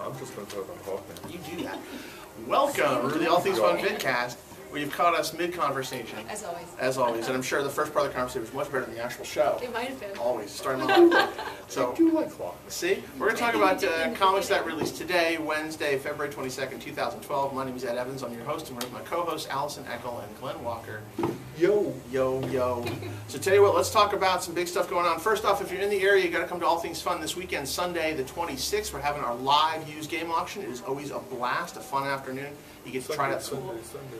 I'm just going to talk about Hawkman. You do that. Welcome to the All Things Fun Vidcast, where you've caught us mid-conversation. As always. As always. And I'm sure the first part of the conversation was much better than the actual show. It might have been. Always. Starting off. So, I do like clock. see? We're going to talk about comics that released today, Wednesday, February 22nd, 2012. My name is Ed Evans. I'm your host, and we're with my co-hosts, Allison Eckel and Glenn Walker. Yo. Yo, yo. So tell you what, let's talk about some big stuff going on. First off, if you're in the area, you got to come to All Things Fun this weekend, Sunday the 26th. We're having our live used game auction. It is always a blast, a fun afternoon. You get to try out some...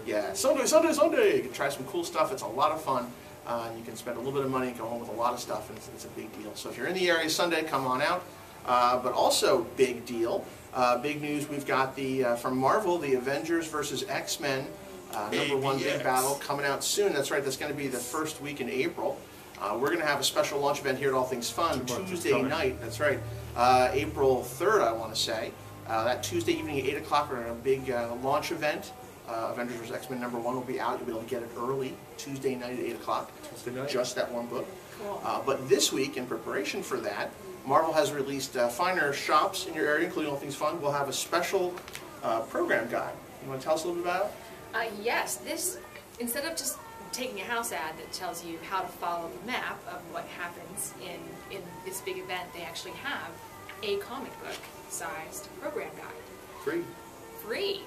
Yeah, Sunday. You can try some cool stuff. It's a lot of fun. You can spend a little bit of money and go home with a lot of stuff, and it's a big deal. So if you're in the area Sunday, come on out. But also, big deal. Big news, we've got the from Marvel, the Avengers versus X-Men #1 big battle coming out soon. That's right, that's going to be the first week in April. We're going to have a special launch event here at All Things Fun Tuesday night. That's right, April 3rd, I want to say. That Tuesday evening at 8 o'clock, we're going to have a big launch event. Avengers vs. X-Men #1 will be out. You'll be able to get it early, Tuesday night at 8 o'clock. Tuesday night. Just that one book. Cool. But this week, in preparation for that, Marvel has released finer shops in your area, including All Things Fun. We'll have a special program guide. You want to tell us a little bit about it? Yes, this, instead of just taking a house ad that tells you how to follow the map of what happens in this big event, they actually have a comic book sized program guide. Free.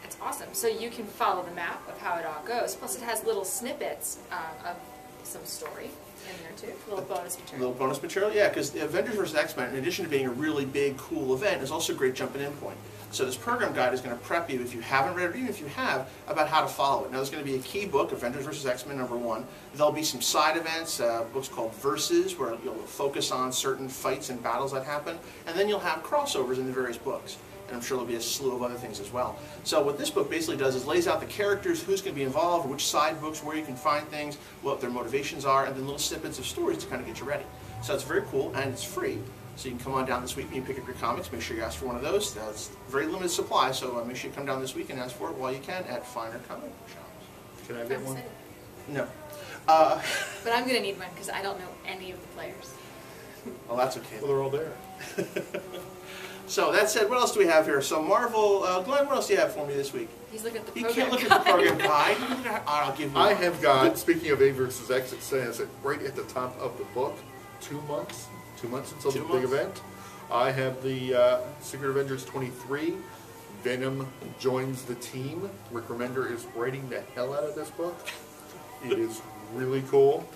That's awesome. So you can follow the map of how it all goes. Plus it has little snippets of some story in there too. Little bonus material. Little bonus material, yeah, because the Avengers vs. X-Men, in addition to being a really big, cool event, is also a great jumping in point. So this program guide is going to prep you, if you haven't read it, or even if you have, about how to follow it. Now there's going to be a key book, Avengers vs. X-Men #1. There'll be some side events, books called Versus, where you'll focus on certain fights and battles that happen, and then you'll have crossovers in the various books. And I'm sure there'll be a slew of other things as well. So what this book basically does is lays out the characters, who's going to be involved, which side books, where you can find things, what their motivations are, and then little snippets of stories to kind of get you ready. So it's very cool, and it's free. So you can come on down this week and you pick up your comics. Make sure you ask for one of those. That's very limited supply, so make sure you come down this week and ask for it while you can at finer comic shops. Can I get one? No. But I'm going to need one because I don't know any of the players. Well, that's okay. Well, they're all there. So that said, what else do we have here? So Marvel, Glenn, what else do you have for me this week? He's looking at the You program can't look at the program guide. I'll give you I one. have got, speaking of A versus X, it says it right at the top of the book, 2 months. 2 months until the big event. I have the Secret Avengers 23. Venom joins the team. Rick Remender is writing the hell out of this book. It is really cool.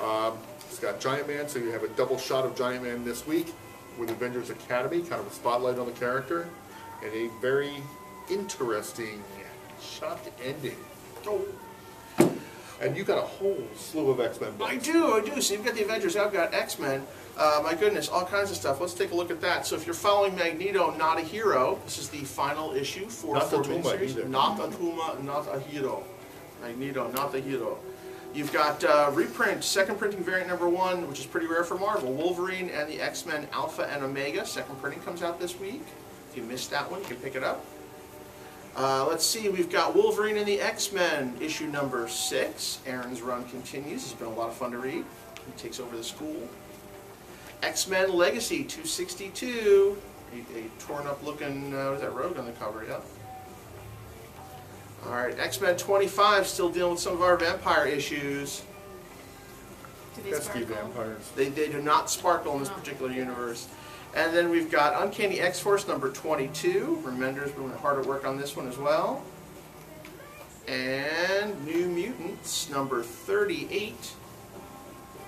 It's got Giant Man, so you have a double shot of Giant Man this week with Avengers Academy, kind of a spotlight on the character, and a very interesting shocked ending. Oh. And you got a whole slew of X-Men books. I do. So you've got the Avengers, I've got X-Men. My goodness, all kinds of stuff. Let's take a look at that. So if you're following Magneto, Not a Hero, this is the final issue for Not the Tuma either. Not a Tuma, Not a Hero. Magneto, Not the Hero. You've got reprint, second printing variant #1, which is pretty rare for Marvel. Wolverine and the X-Men Alpha and Omega. Second printing comes out this week. If you missed that one, you can pick it up. Let's see, we've got Wolverine and the X-Men, issue #6. Aaron's run continues. It's been a lot of fun to read. He takes over the school. X-Men Legacy 262. A torn up looking, what is that, Rogue on the cover, yeah. Alright, X-Men 25, still dealing with some of our vampire issues. Do they Pesky sparkle? vampires. They do not sparkle in this particular universe. And then we've got Uncanny X-Force #22. Remender's been hard at work on this one as well. And New Mutants #38. So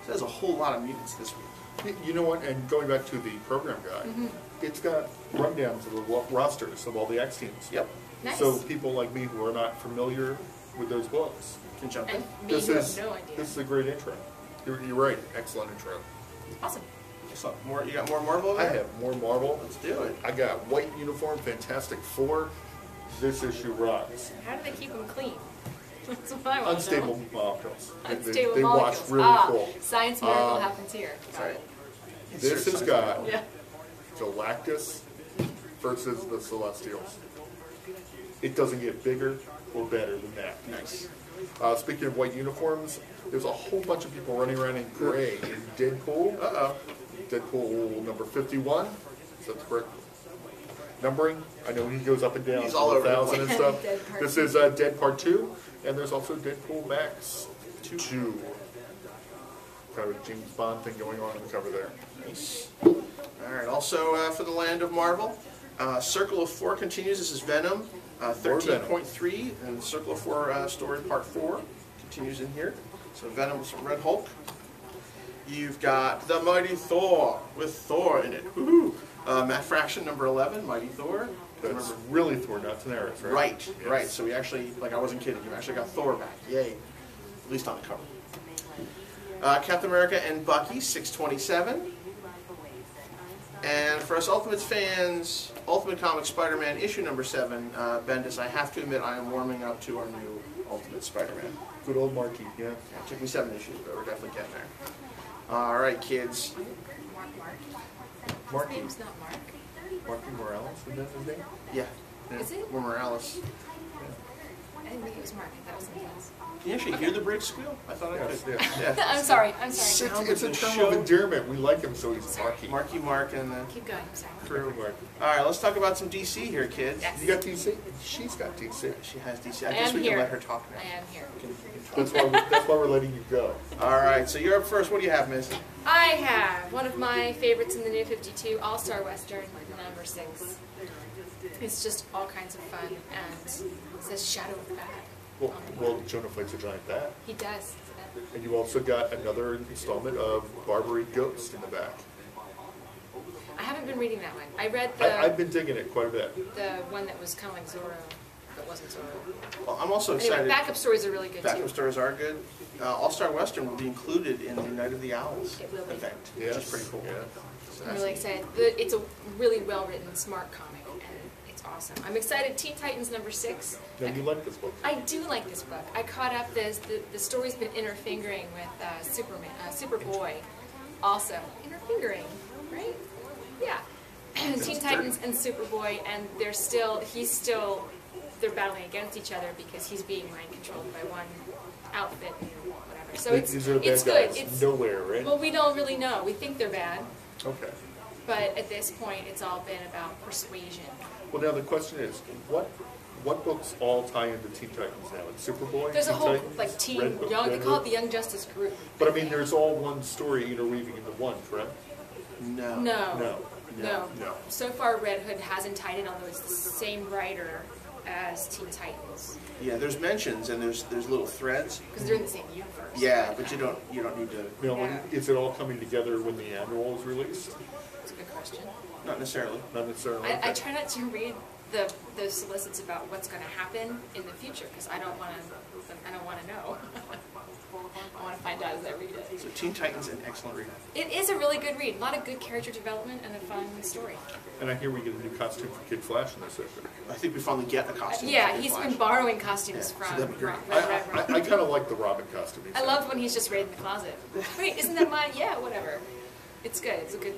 there's a whole lot of mutants this week. You know what, and going back to the program guide, it's got rundowns of the rosters of all the X teams. Yep. Nice. So people like me who are not familiar with those books, Can jump in. And me who have no idea. This is a great intro. You're right, excellent intro. Awesome. So, you got more Marvel over I there? have more Marvel. Let's do it. I got White Uniform, Fantastic Four. This issue rocks. How do they keep them clean? That's what I want Unstable to know. molecules. Unstable they molecules. watch really cool. Science miracle happens here. That's right. This has got Yeah. Galactus versus the Celestials. It doesn't get bigger or better than that. Nice. Speaking of white uniforms, there's a whole bunch of people running around in gray in Deadpool. Uh-oh. Deadpool number 51. Is that correct? numbering. I know he goes up and down. He's all over the 1,000 and place. stuff. Dead Part This is Dead Part 2, and there's also Deadpool Max 2, and there's also Deadpool Max 2. Kind of a James Bond thing going on the cover there. Nice. All right. Also for the land of Marvel, Circle of 4 continues. This is Venom 13.3, and Circle of 4 story part 4 continues in here. So Venom with some Red Hulk. You've got the Mighty Thor with Thor in it. Woohoo! Matt Fraction number 11, Mighty Thor. That's really Thor, not Daenerys, right? Right, Yes. right. So we actually, like I wasn't kidding, you actually got Thor back. Yay. At least on the cover. Captain America and Bucky, 627. And for us Ultimates fans, Ultimate Comics Spider-Man issue number 7. Bendis, I have to admit I am warming up to our new Ultimate Spider-Man. Good old Marquis, yeah. It took me 7 issues, but we're definitely getting there. All right, kids. Mark. His name's not Mark. Marquis Morales, is that his name? Yeah. Is it? We're Morales. I didn't think it was Mark. That was something else. Can you actually hear the brake squeal? I thought I Yes, could. yeah. Yeah. I'm sorry. It's a term of endearment. We like him, so he's Marquis. Marky Mark and the Keep going. I'm sorry. crew. Marquis. All right, let's talk about some DC here, kids. Yes. You got DC? She's got DC. She has DC. I I guess am we here. can let her talk now. I am here. That's why we're letting you go. All right, so you're up first. What do you have, Miss? I have one of my favorites in the New 52, All-Star Western, number 6. It's just all kinds of fun, and it says Shadow of the Bat. Well, Jonah fights a giant bat. He does. And you also got another installment of Barbary Ghost in the back. I haven't been reading that one. I read the I've been digging it quite a bit. the one that was kind of like Zorro, but wasn't Zorro. Well, I'm also Anyway, excited. backup stories are really good Backup too. stories are good. All-Star Western will be included in the Night of the Owls It will be. event, Yes. which is pretty cool. Yeah. So I'm that's really neat. excited. It's a really well-written, smart comic, and it's awesome. I'm excited. Teen Titans number 6. Now, you like this book. I do like this book. I caught up. The story's been interfingering with Superboy, also interfingering, right? Yeah. Teen Titans and Superboy, and they're battling against each other because he's being mind controlled by one outfit and whatever. So These are the it's bad good. guys. It's Nowhere, right? well, we don't really know. We think they're bad, Okay. but at this point, it's all been about persuasion. Well, now the question is, what books all tie into Teen Titans now? It's Superboy, There's a Teen whole Titans, like teen Red Book, young. They Red call it Book. the Young Justice Group. But I mean, there's all one story interweaving into one, correct? No. No. No. So far, Red Hood hasn't tied in, although it's the same writer as Teen Titans Yeah, there's mentions and there's little threads. because they're in the same universe. Yeah, but you don't need to. Now, Yeah. is it all coming together when the annual is released? That's a good question. Not necessarily. Not necessarily. I Okay. try not to read the solicits about what's going to happen in the future because I don't want to know. I want to find out as I read it. So Teen Titans, an excellent read. It is a really good read. A lot of good character development and a fun story. And I hear we get a new costume for Kid Flash in this issue. I think we finally get the costume. Yeah, for he's Flash. been borrowing costumes Yeah, so from that'd be great. Red I kind of like the Robin costume. I love when he's just right in the closet. Wait, isn't that mine? Yeah, whatever. It's good. It's a good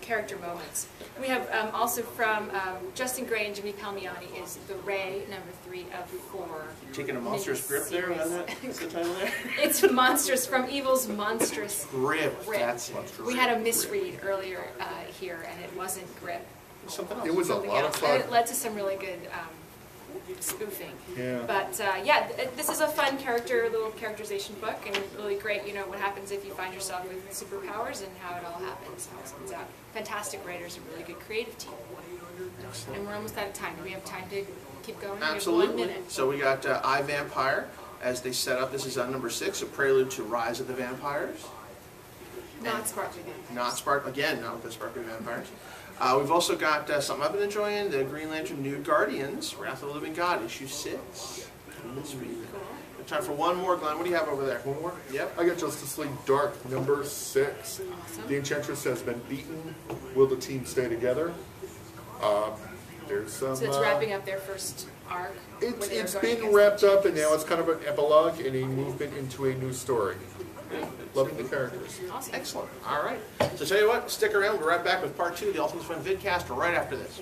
character moments. We have also from Justin Gray and Jimmy Palmiotti is The Ray, number 3 of 4. Taking a monstrous grip there. That's the title there. It's Monstrous, from Evil's Monstrous Grip. Grip. That's it. We had a misread earlier here, and it wasn't Grip. Something else. It was a Something lot of else. fun. And it led to some really good spoofing. Yeah. But this is a fun little characterization book, and really great. You know what happens if you find yourself with superpowers and how it all happens, how it spins out. Fantastic writers, a really good creative team. And we're almost out of time. Do we have time to keep going? We have 1 Absolutely. minute. So we got I, Vampire, as they set up. This is on number 6, a prelude to Rise of the Vampires. Not Sparkly Vampires. Not not the Sparkly Vampires. We've also got something I've been enjoying, the Green Lantern New Guardians, Wrath of the Living God, issue 6. This week. We have time for one more, Glenn. What do you have over there? One more? Yep. I got Justice League Dark, number 6. Awesome. The Enchantress has been beaten. Will the team stay together? There's some... So it's wrapping up their first arc. where they were It's going been against wrapped the up, and now Enchantress. it's kind of an epilogue and a movement into a new story. Loving the characters. Awesome. Excellent. All right. So tell you what, stick around. We'll be right back with part 2 of the Ultimate Fun Vidcast right after this.